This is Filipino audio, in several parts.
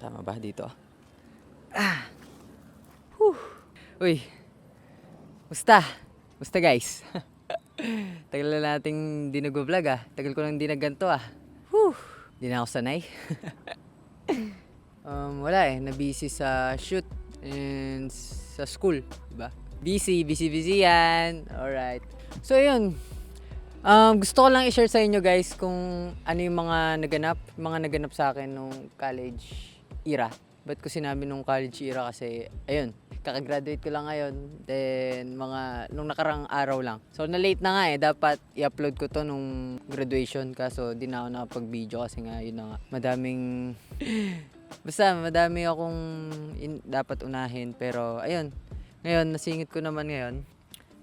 Tama ba dito? Ah! Whew! Uy! Musta? Musta guys? Tagal na nating di nag-vlog ah. Tagal ko nang di nagganto ah. Whew! Di na ako sanay. Wala eh. Nabusy sa shoot and sa school. Diba? Busy yan. Alright. So yun. Gusto ko lang i-share sa inyo guys kung ano yung mga naganap sa akin nung college era. Ba't ko sinabi nung college era kasi, ayun, kakagraduate ko lang ngayon. Then, nung nakarang araw lang. So, na-late na nga eh. Dapat i-upload ko to nung graduation. Kaso, di na ako nakapag-video kasi nga, yun na nga. Madami akong dapat unahin. Pero, ayun. Ngayon, nasingit ko naman ngayon.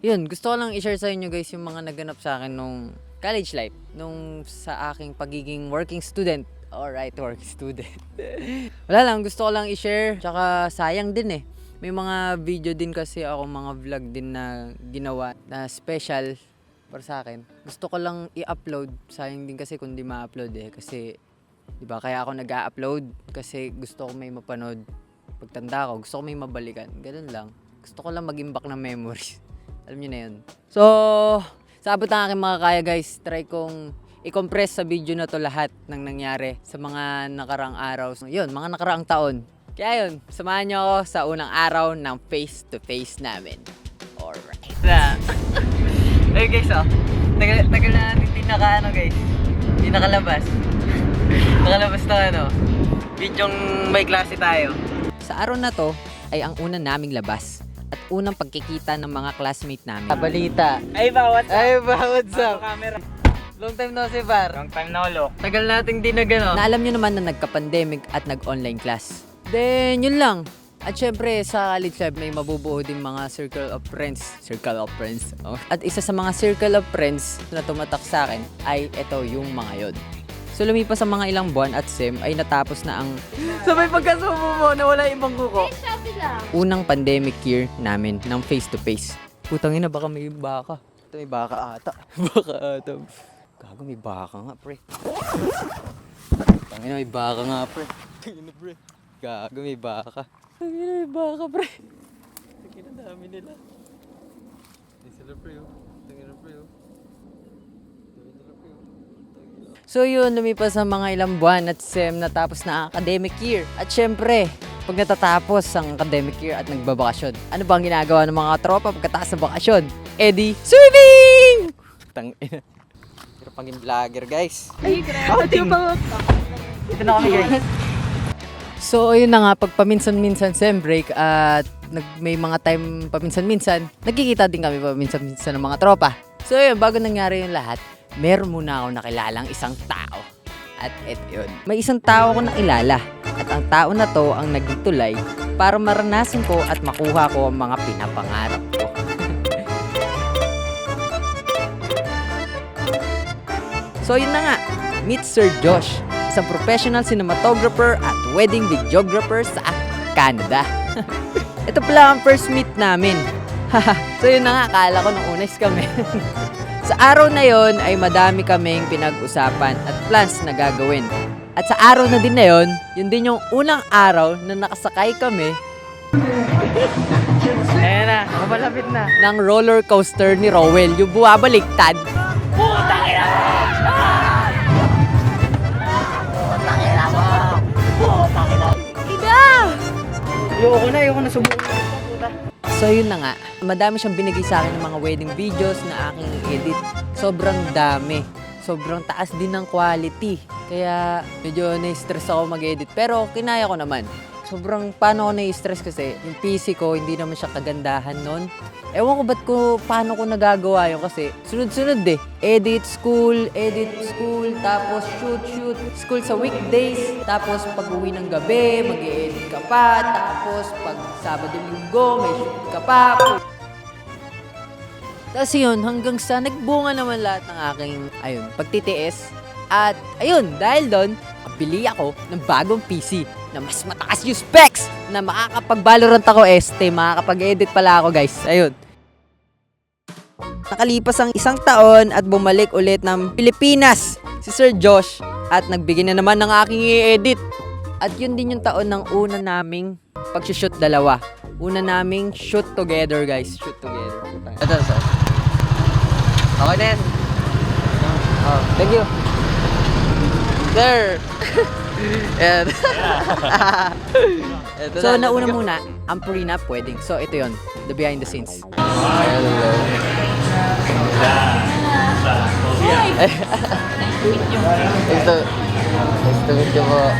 Yun, gusto ko lang i-share sa inyo guys yung mga naganap sa akin nung college life. Nung sa aking pagiging working student. Alright, work student. Wala lang, gusto ko lang i-share. Tsaka sayang din eh. May mga video din kasi ako, mga vlog din na ginawa na special para sa akin. Gusto ko lang i-upload. Sayang din kasi kung di ma-upload eh. Kasi, di ba, kaya ako nag-a-upload. Kasi gusto ko may mapanood. Pagtanda ko, gusto ko may mabalikan. Ganun lang. Gusto ko lang mag-imbak ng memories. Alam niyo na yun. So, sa abot ng aking mga kaya guys, try kong i-compress sa video na to lahat ng nangyari sa mga nakarang araw. So, yun, mga nakaraang taon. Kaya yun, samahan nyo ako sa unang araw ng face-to-face namin. Alright. Hey guys, oh. Tagal na natin guys. Hindi nakalabas. Nakalabas na videong may klase tayo. Sa araw na to ay ang unang naming labas at unang pagkikita ng mga classmate namin. Balita. Ay ba, what's up? Ay ba, what's up? Camera. Long time no see, par. Long time no look. Tagal nating di Naalam nyo naman na nagka-pandemic at nag-online class. Then, yun lang. At syempre, sa college life, may mabubuo din mga circle of friends. Oh. At isa sa mga circle of friends na tumatak sa akin ay ito yung mga yun. So, lumipas ang mga ilang buwan at sem ay natapos na ang sabay pagkasubo mo na wala ibang kuko. Unang pandemic year namin ng face-to-face. Putang ina, baka may baka. Ito may baka ata. Gago, may baka nga, pre. Tangina, may baka nga, pre. Tangina, pre. Gago, may baka. Tangina, may baka, pre. Tangina, dami nila. Hindi sila, pre, oh. Tangina, pre, oh. So yun, lumipas ang mga ilang buwan at sem natapos na ang academic year. At syempre, pag natatapos ang academic year at nagbabakasyon, ano ba ang ginagawa ng mga tropa pagkatapos ng bakasyon? Eddie, swimming! Tangina. Pero pangin vlogger, guys. Ay, grabe. Ito na kami, guys. So, ayun na nga, pag paminsan-minsan sem break at may mga time paminsan-minsan, nagkikita din kami paminsan-minsan ng mga tropa. So, ayun, bago nangyari yung lahat, meron muna ako nakilalang isang tao. At eto yun. May isang tao ako nakilala. At ang tao na to ang naging tulay para maranasan ko at makuha ko ang mga pinapangarap ko. So yun na nga, meet Sir Josh, isang professional cinematographer at wedding videographer sa Canada. Ito pala ang first meet namin. So yun na nga, akala ko nung unas kami. Sa araw na yon ay madami kaming pinag-usapan at plans na gagawin. At sa araw na din na yon, yun din yung unang araw na nakasakay kami Ayan na, mamalapit na. ng roller coaster ni Rowell, yung buwabaliktad. Ayoko na subukan. So yun na nga, madami siyang binigay sa akin ng mga wedding videos na aking edit. Sobrang dami. Sobrang taas din ng quality. Kaya medyo na-stress ako mag-edit. Pero kinaya ko naman. Sobrang paano ako na-stress kasi yung PC ko hindi naman siya kagandahan nun. Ewan ko paano ko nagagawa yun kasi sunod-sunod eh. Edit, school, tapos shoot, school sa weekdays, tapos pag uwi ng gabi, mag-i-edit ka pa, tapos pag Sabado Linggo, may shoot ka pa. Tapos yun, hanggang sa nagbunga naman lahat ng aking, pagtitiis. At ayun, dahil doon, bili ako ng bagong PC na mas mataas yung specs na makakapag-Valorant ako makakapag-edit pala ako guys. Ayun. Nakalipas ang isang taon at bumalik ulit ng Pilipinas si Sir Josh at nagbigay na naman ng aking i-edit. At yun din yung taon ng una naming pag-shoot dalawa. Una naming shoot together, guys. Shoot together. Ito, sir. Okay na yan. Oh, thank you. Sir! Ayan. So, nauna muna, ang prenup wedding. So, ito yon, the behind the scenes. Hello. Nice to meet you po.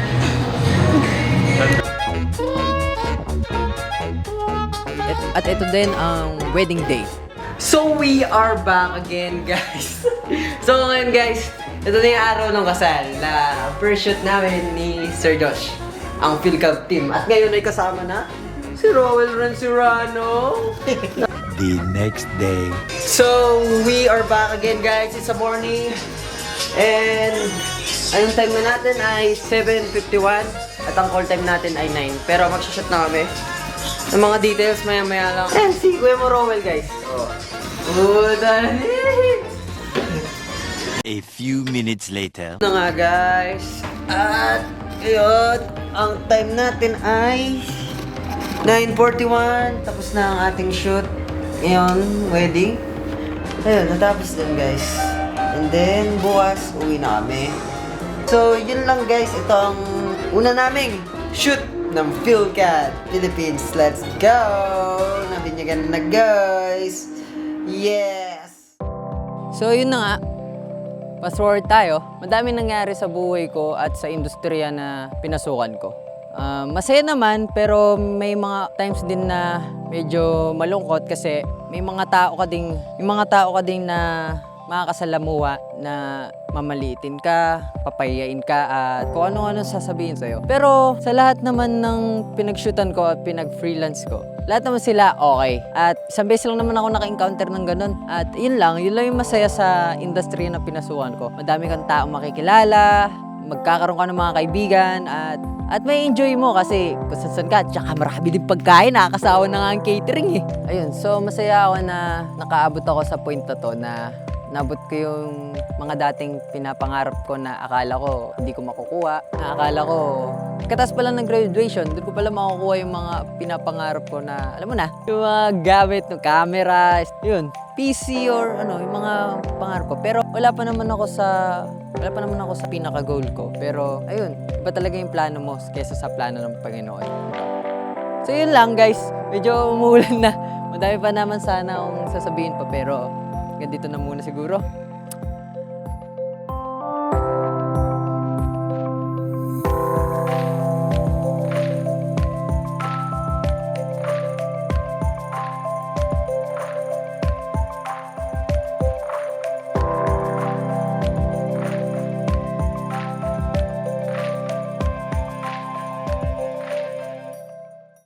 At ito din ang wedding day. So we are back again, guys. So ngayon, guys, ito na yung araw ng kasal na first shoot namin ni Sir Josh, ang PhilCab team. At ngayon ay kasama na si Rowell Rancurano. The next day. So we are back again, guys. It's a morning. And anong time na natin ay 7:51 at ang call time natin ay 9. Pero magsha-shoot na kami ng mga details maya-maya lang. And si Kuya mo Rowell, guys. Oh. A few minutes later. Na nga, guys. At ayun, ang time natin ay 9:41. Tapos na ang ating shoot. Ngayon, wedding. Ayun, natapos din, guys. And then, bukas, uwi na kami. So, yun lang, guys. Ito ang una naming shoot ng PhilCab Philippines. Let's go! Nabinyagan na, guys. Yes! So, yun na nga. Fast forward tayo. Madami nangyari sa buhay ko at sa industriya na pinasukan ko. Masaya naman, pero may mga times din na medyo malungkot kasi may mga tao ka ding na makakasalamuha na mamaliitin ka, papayain ka at kung ano-ano sasabihin sa'yo. Pero sa lahat naman ng pinag-shootan ko at pinag-freelance ko, lahat naman sila okay. At isang beses lang naman ako naka-encounter ng ganun. At yun lang yung masaya sa industry na pinasukan ko. Madami kang taong makikilala, magkakaroon ka ng mga kaibigan at may enjoy mo kasi kung saan ka, tsaka marami din pagkain, nakakasawa na nga ang catering eh. Ayun, so masaya ako na nakaabot ako sa point na to na nabot ko yung mga dating pinapangarap ko na akala ko hindi ko makukuha. Na akala ko, katas pa lang ng graduation, doon ko pala makukuha yung mga pinapangarap ko na, alam mo na, yung mga gamit, no, camera, yun, PC or ano, yung mga pangarap ko. Pero wala pa naman ako sa pinaka-goal ko. Pero ayun, iba talaga yung plano mo kaysa sa plano ng Panginoon. So yun lang, guys. Medyo umuulan na. Madami pa naman sana akong sasabihin pa pero hanggang dito na muna siguro.